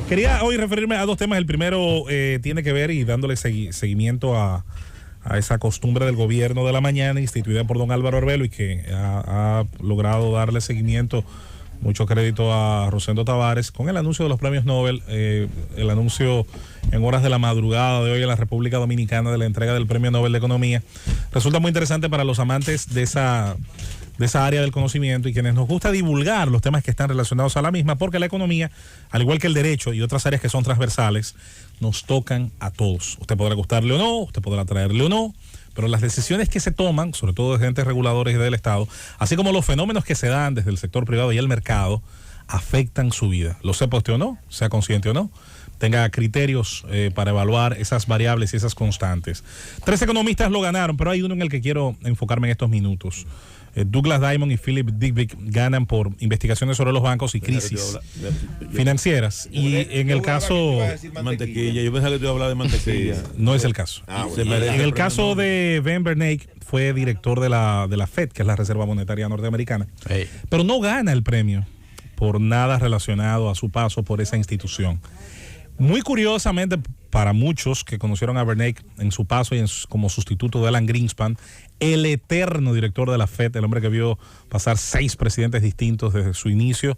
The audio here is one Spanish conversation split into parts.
Quería hoy referirme a dos temas. El primero tiene que ver y dándole seguimiento a esa costumbre del gobierno de la mañana instituida por don Álvaro Arbelo y que ha logrado darle seguimiento, mucho crédito a Rosendo Tavares, con el anuncio de los premios Nobel, el anuncio en horas de la madrugada de hoy en la República Dominicana de la entrega del Premio Nobel de Economía. Resulta muy interesante para los amantes de esa área del conocimiento y quienes nos gusta divulgar los temas que están relacionados a la misma, porque la economía, al igual que el derecho y otras áreas que son transversales, nos tocan a todos. Usted podrá gustarle o no, usted podrá traerle o no, pero las decisiones que se toman, sobre todo de agentes reguladores y del Estado, así como los fenómenos que se dan desde el sector privado y el mercado, afectan su vida. Lo sepa usted o no, sea consciente o no, tenga criterios para evaluar esas variables y esas constantes. 3 economistas lo ganaron, pero hay uno en el que quiero enfocarme en estos minutos. Douglas Diamond y Philip Dybvig ganan por investigaciones sobre los bancos y crisis financieras. Y en el caso... Mantequilla, yo pensaba que te iba a hablar de mantequilla. No es el caso. En el caso de Ben Bernanke, fue director de la Fed, que es la Reserva Monetaria Norteamericana, pero no gana el premio por nada relacionado a su paso por esa institución. Muy curiosamente, para muchos que conocieron a Bernanke en su paso y como sustituto de Alan Greenspan, el eterno director de la Fed, el hombre que vio pasar 6 presidentes distintos desde su inicio,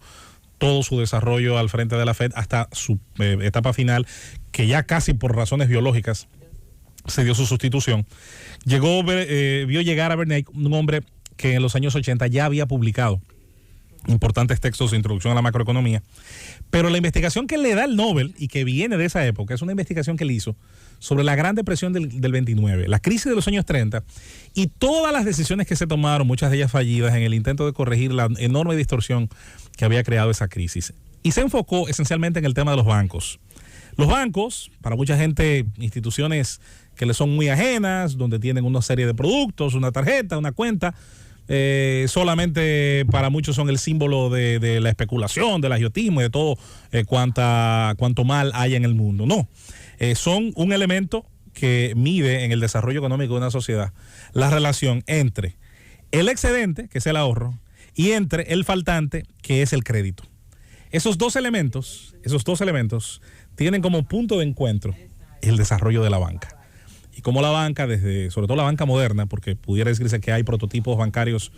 todo su desarrollo al frente de la Fed hasta su etapa final, que ya casi por razones biológicas se dio su sustitución. Vio llegar a Bernanke, un hombre que en los años 80 ya había publicado importantes textos de introducción a la macroeconomía, pero la investigación que le da el Nobel y que viene de esa época es una investigación que él hizo sobre la Gran Depresión del 29, la crisis de los años 30 y todas las decisiones que se tomaron, muchas de ellas fallidas, en el intento de corregir la enorme distorsión que había creado esa crisis. Y se enfocó esencialmente en el tema de los bancos. Los bancos, para mucha gente, instituciones que le son muy ajenas, donde tienen una serie de productos, una tarjeta, una cuenta, solamente para muchos son el símbolo de la especulación, del agiotismo y de todo cuanto mal hay en el mundo. No, son un elemento que mide en el desarrollo económico de una sociedad la relación entre el excedente, que es el ahorro, y entre el faltante, que es el crédito. Esos dos elementos tienen como punto de encuentro el desarrollo de la banca. Y como la banca, sobre todo la banca moderna, porque pudiera decirse que hay prototipos bancarios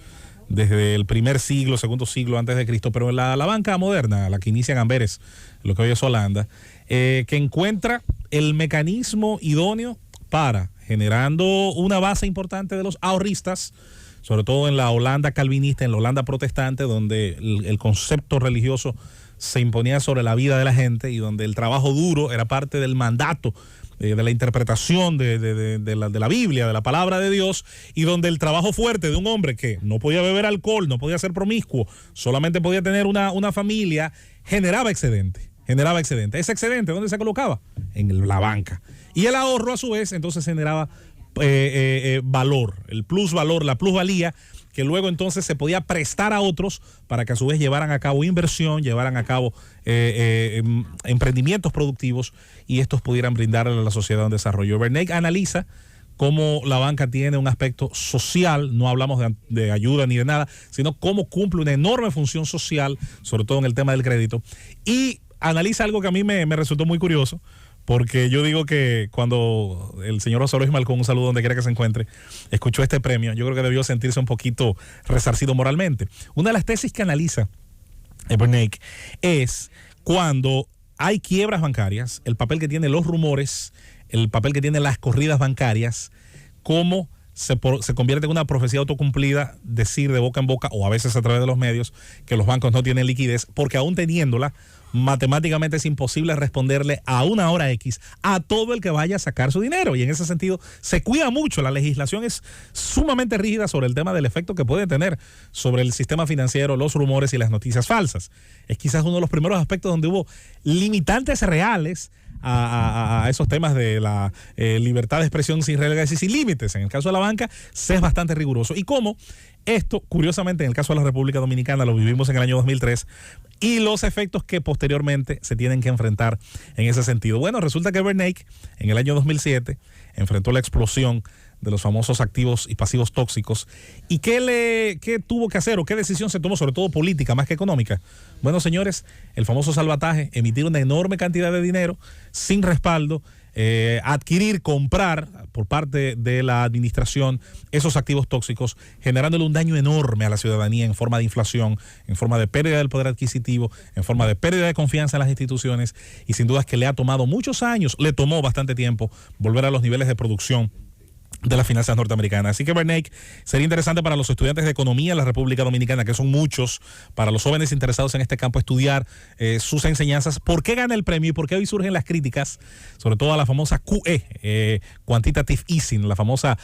desde el primer siglo, segundo siglo antes de Cristo, pero la banca moderna, la que inicia en Amberes, lo que hoy es Holanda, que encuentra el mecanismo idóneo para, generando una base importante de los ahorristas, sobre todo en la Holanda calvinista, en la Holanda protestante, donde el concepto religioso se imponía sobre la vida de la gente y donde el trabajo duro era parte del mandato de la interpretación de la Biblia, de la palabra de Dios, y donde el trabajo fuerte de un hombre que no podía beber alcohol, no podía ser promiscuo, solamente podía tener una familia, generaba excedente. Ese excedente, ¿dónde se colocaba? En la banca. Y el ahorro, a su vez, entonces generaba valor, el plusvalor, la plusvalía, que luego entonces se podía prestar a otros para que a su vez llevaran a cabo inversión, llevaran a cabo emprendimientos productivos y estos pudieran brindarle a la sociedad un desarrollo. Bernanke analiza cómo la banca tiene un aspecto social, no hablamos de ayuda ni de nada, sino cómo cumple una enorme función social, sobre todo en el tema del crédito, y analiza algo que a mí me resultó muy curioso, porque yo digo que cuando el señor José Luis Malcón, un saludo donde quiera que se encuentre, escuchó este premio, yo creo que debió sentirse un poquito resarcido moralmente. Una de las tesis que analiza Bernanke es cuando hay quiebras bancarias, el papel que tienen los rumores, el papel que tienen las corridas bancarias, cómo se convierte en una profecía autocumplida decir de boca en boca o a veces a través de los medios que los bancos no tienen liquidez, porque aún teniéndola, matemáticamente es imposible responderle a una hora X a todo el que vaya a sacar su dinero, y en ese sentido se cuida mucho, la legislación es sumamente rígida sobre el tema del efecto que puede tener sobre el sistema financiero, los rumores y las noticias falsas. Es quizás uno de los primeros aspectos donde hubo limitantes reales a esos temas de la libertad de expresión sin reglas y sin límites. En el caso de la banca se es bastante riguroso, y cómo Esto, curiosamente, en el caso de la República Dominicana, lo vivimos en el año 2003 y los efectos que posteriormente se tienen que enfrentar en ese sentido. Bueno, resulta que Bernanke en el año 2007 enfrentó la explosión de los famosos activos y pasivos tóxicos. ¿Y qué tuvo que hacer o qué decisión se tomó, sobre todo política más que económica? Bueno, señores, el famoso salvataje, emitir una enorme cantidad de dinero sin respaldo, adquirir, comprar por parte de la administración esos activos tóxicos, generándole un daño enorme a la ciudadanía en forma de inflación, en forma de pérdida del poder adquisitivo, en forma de pérdida de confianza en las instituciones, y sin duda es que le ha tomado muchos años, le tomó bastante tiempo volver a los niveles de producción de las finanzas norteamericanas. Así que Bernanke sería interesante para los estudiantes de economía en la República Dominicana, que son muchos, para los jóvenes interesados en este campo, estudiar sus enseñanzas. ¿Por qué gana el premio y por qué hoy surgen las críticas, sobre todo a la famosa QE, Quantitative Easing, la famosa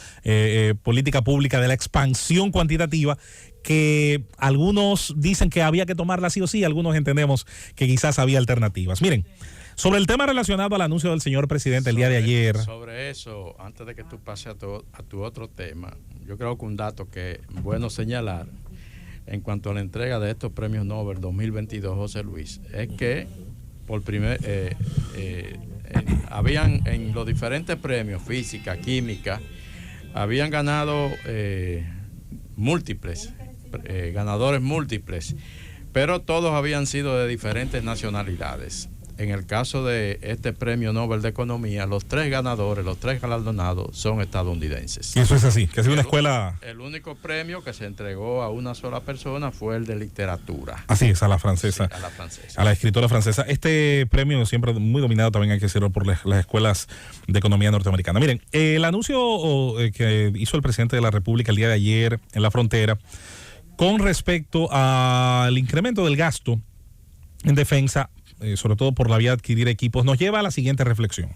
política pública de la expansión cuantitativa, que algunos dicen que había que tomarla sí o sí, algunos entendemos que quizás había alternativas? Miren, sobre el tema relacionado al anuncio del señor presidente el día de ayer. Sobre eso, antes de que tú pases a tu otro tema, yo creo que un dato que es bueno señalar en cuanto a la entrega de estos premios Nobel 2022, José Luis, es que habían en los diferentes premios, física, química, habían ganado ganadores múltiples, pero todos habían sido de diferentes nacionalidades. En el caso de este premio Nobel de Economía, los tres ganadores, los tres galardonados son estadounidenses. Y eso es así, que ha sido una escuela... El único premio que se entregó a una sola persona fue el de literatura. Así es, a la francesa. Sí, a la francesa. A la escritora francesa. Este premio siempre muy dominado también, hay que decirlo, por las escuelas de economía norteamericana. Miren, el anuncio que hizo el presidente de la República el día de ayer en la frontera con respecto al incremento del gasto en defensa, sobre todo por la vía de adquirir equipos, nos lleva a la siguiente reflexión.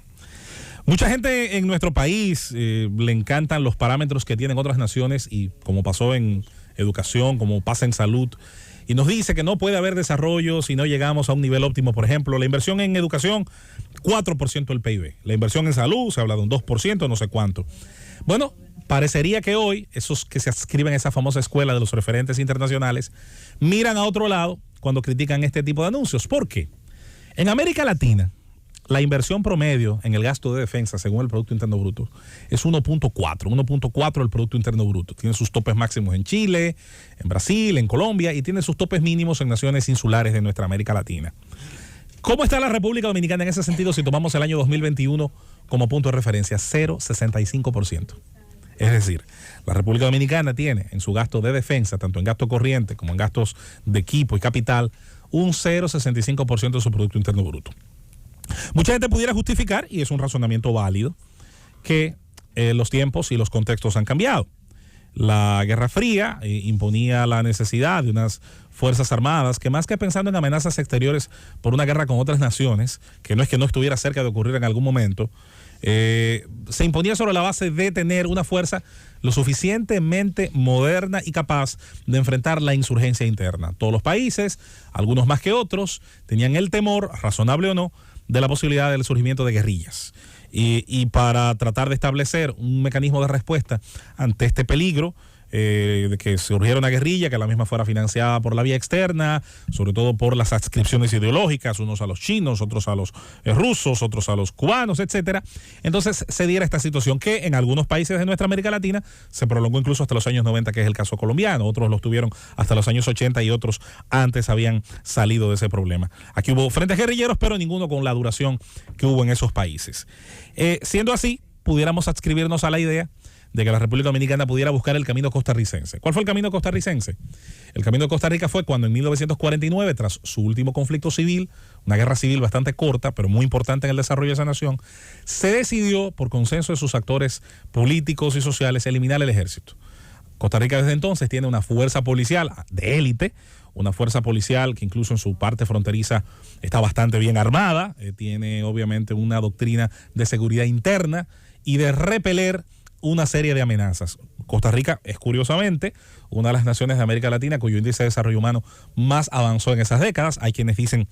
Mucha gente en nuestro país le encantan los parámetros que tienen otras naciones, y como pasó en educación, como pasa en salud, y nos dice que no puede haber desarrollo si no llegamos a un nivel óptimo. Por ejemplo, la inversión en educación, 4% del PIB. La inversión en salud, se habla de un 2%, no sé cuánto. Bueno, parecería que hoy, esos que se adscriben a esa famosa escuela de los referentes internacionales, miran a otro lado cuando critican este tipo de anuncios. ¿Por qué? En América Latina, la inversión promedio en el gasto de defensa, según el Producto Interno Bruto, es 1.4 el Producto Interno Bruto. Tiene sus topes máximos en Chile, en Brasil, en Colombia, y tiene sus topes mínimos en naciones insulares de nuestra América Latina. ¿Cómo está la República Dominicana en ese sentido si tomamos el año 2021 como punto de referencia? 0,65%. Es decir, la República Dominicana tiene en su gasto de defensa, tanto en gasto corriente como en gastos de equipo y capital, un 0,65% de su Producto Interno Bruto. Mucha gente pudiera justificar, y es un razonamiento válido, que los tiempos y los contextos han cambiado. La Guerra Fría imponía la necesidad de unas fuerzas armadas que, más que pensando en amenazas exteriores por una guerra con otras naciones, que no es que no estuviera cerca de ocurrir en algún momento, se imponía sobre la base de tener una fuerza lo suficientemente moderna y capaz de enfrentar la insurgencia interna. Todos los países, algunos más que otros, tenían el temor, razonable o no, de la posibilidad del surgimiento de guerrillas. Y para tratar de establecer un mecanismo de respuesta ante este peligro, de que surgiera una guerrilla, que la misma fuera financiada por la vía externa, sobre todo por las adscripciones ideológicas, unos a los chinos, otros a los rusos, otros a los cubanos, etcétera. Entonces se diera esta situación que en algunos países de nuestra América Latina se prolongó incluso hasta los años 90, que es el caso colombiano. Otros los tuvieron hasta los años 80 y otros antes habían salido de ese problema. Aquí hubo frentes guerrilleros, pero ninguno con la duración que hubo en esos países. Siendo así, pudiéramos adscribirnos a la idea de que la República Dominicana pudiera buscar el camino costarricense. ¿Cuál fue el camino costarricense? El camino de Costa Rica fue cuando en 1949, tras su último conflicto civil, una guerra civil bastante corta, pero muy importante en el desarrollo de esa nación, se decidió, por consenso de sus actores políticos y sociales, eliminar el ejército. Costa Rica desde entonces tiene una fuerza policial de élite, una fuerza policial que incluso en su parte fronteriza está bastante bien armada, tiene obviamente una doctrina de seguridad interna y de repeler una serie de amenazas. Costa Rica es, curiosamente, una de las naciones de América Latina cuyo índice de desarrollo humano más avanzó en esas décadas. Hay quienes dicen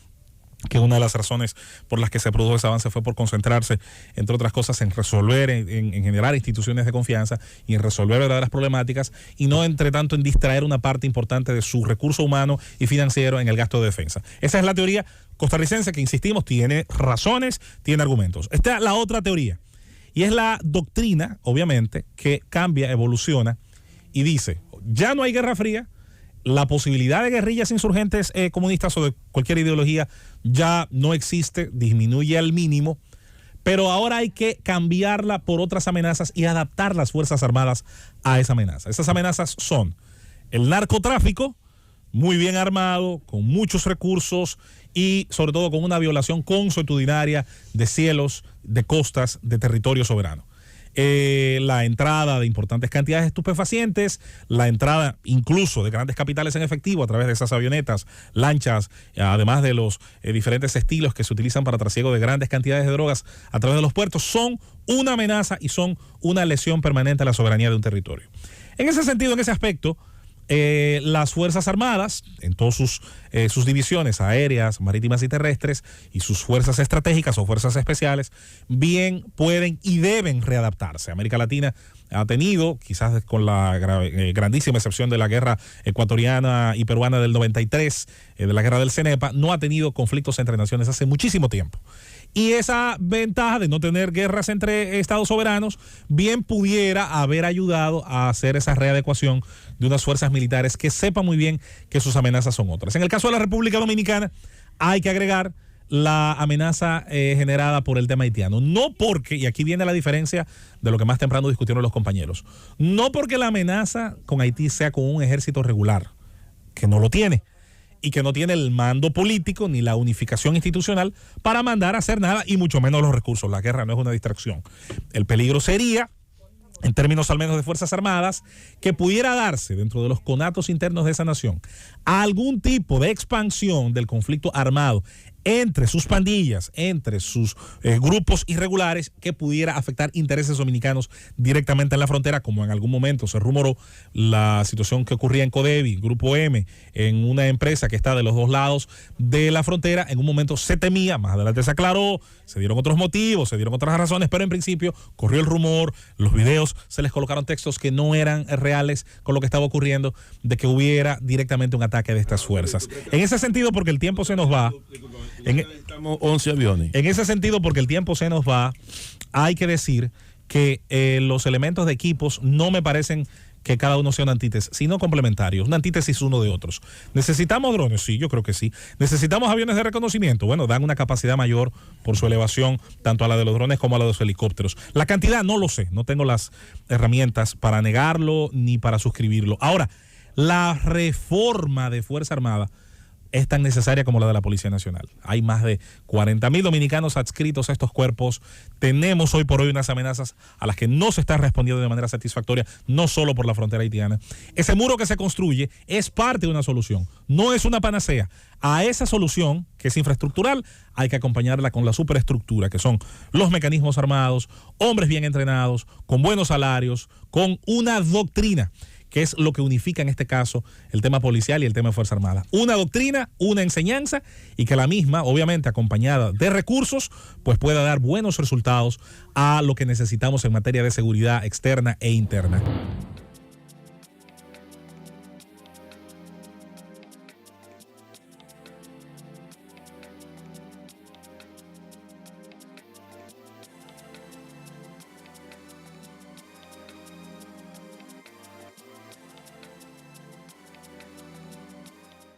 que una de las razones por las que se produjo ese avance fue por concentrarse, entre otras cosas, en resolver, en generar instituciones de confianza y en resolver verdaderas problemáticas, y no entre tanto en distraer una parte importante de su recurso humano y financiero en el gasto de defensa. Esa es la teoría costarricense que, insistimos, tiene razones, tiene argumentos. Está la otra teoría, y es la doctrina, obviamente, que cambia, evoluciona y dice, ya no hay Guerra Fría, la posibilidad de guerrillas insurgentes comunistas o de cualquier ideología ya no existe, disminuye al mínimo, pero ahora hay que cambiarla por otras amenazas y adaptar las Fuerzas Armadas a esa amenaza. Esas amenazas son el narcotráfico, muy bien armado, con muchos recursos y sobre todo con una violación consuetudinaria de cielos, de costas, de territorio soberano. La entrada de importantes cantidades de estupefacientes, la entrada incluso de grandes capitales en efectivo a través de esas avionetas, lanchas, además de los diferentes estilos que se utilizan para trasiego de grandes cantidades de drogas a través de los puertos, son una amenaza y son una lesión permanente a la soberanía de un territorio. En ese sentido, en ese aspecto, las Fuerzas Armadas, en todas sus divisiones aéreas, marítimas y terrestres, y sus fuerzas estratégicas o fuerzas especiales, bien pueden y deben readaptarse. América Latina ha tenido, quizás con la grandísima excepción de la guerra ecuatoriana y peruana del 93, de la guerra del CENEPA, no ha tenido conflictos entre naciones hace muchísimo tiempo. Y esa ventaja de no tener guerras entre estados soberanos bien pudiera haber ayudado a hacer esa readecuación de unas fuerzas militares que sepan muy bien que sus amenazas son otras. En el caso de la República Dominicana hay que agregar la amenaza generada por el tema haitiano. No porque, y aquí viene la diferencia de lo que más temprano discutieron los compañeros, no porque la amenaza con Haití sea con un ejército regular, que no lo tiene, y que no tiene el mando político ni la unificación institucional para mandar a hacer nada, y mucho menos los recursos. La guerra no es una distracción. El peligro sería, en términos al menos de Fuerzas Armadas, que pudiera darse dentro de los conatos internos de esa nación algún tipo de expansión del conflicto armado entre sus pandillas, entre sus grupos irregulares, que pudiera afectar intereses dominicanos directamente en la frontera, como en algún momento se rumoró la situación que ocurría en Codevi, Grupo M, en una empresa que está de los dos lados de la frontera. En un momento se temía, más adelante se aclaró, se dieron otros motivos, se dieron otras razones, pero en principio corrió el rumor, los videos, se les colocaron textos que no eran reales con lo que estaba ocurriendo, de que hubiera directamente un ataque de estas fuerzas. En ese sentido, porque el tiempo se nos va, Necesitamos 11 aviones. En ese sentido, porque el tiempo se nos va, hay que decir que los elementos de equipos no me parecen que cada uno sea una antítesis, sino complementarios, una antítesis uno de otros. ¿Necesitamos drones? Sí, yo creo que sí. ¿Necesitamos aviones de reconocimiento? Bueno, dan una capacidad mayor por su elevación, tanto a la de los drones como a la de los helicópteros. La cantidad no lo sé, no tengo las herramientas para negarlo ni para suscribirlo. Ahora, la reforma de Fuerza Armada es tan necesaria como la de la Policía Nacional. Hay más de 40.000 dominicanos adscritos a estos cuerpos. Tenemos hoy por hoy unas amenazas a las que no se está respondiendo de manera satisfactoria, no solo por la frontera haitiana. Ese muro que se construye es parte de una solución, no es una panacea. A esa solución, que es infraestructural, hay que acompañarla con la superestructura, que son los mecanismos armados, hombres bien entrenados, con buenos salarios, con una doctrina, que es lo que unifica en este caso el tema policial y el tema de Fuerza Armada. Una doctrina, una enseñanza, y que la misma, obviamente acompañada de recursos, pues pueda dar buenos resultados a lo que necesitamos en materia de seguridad externa e interna.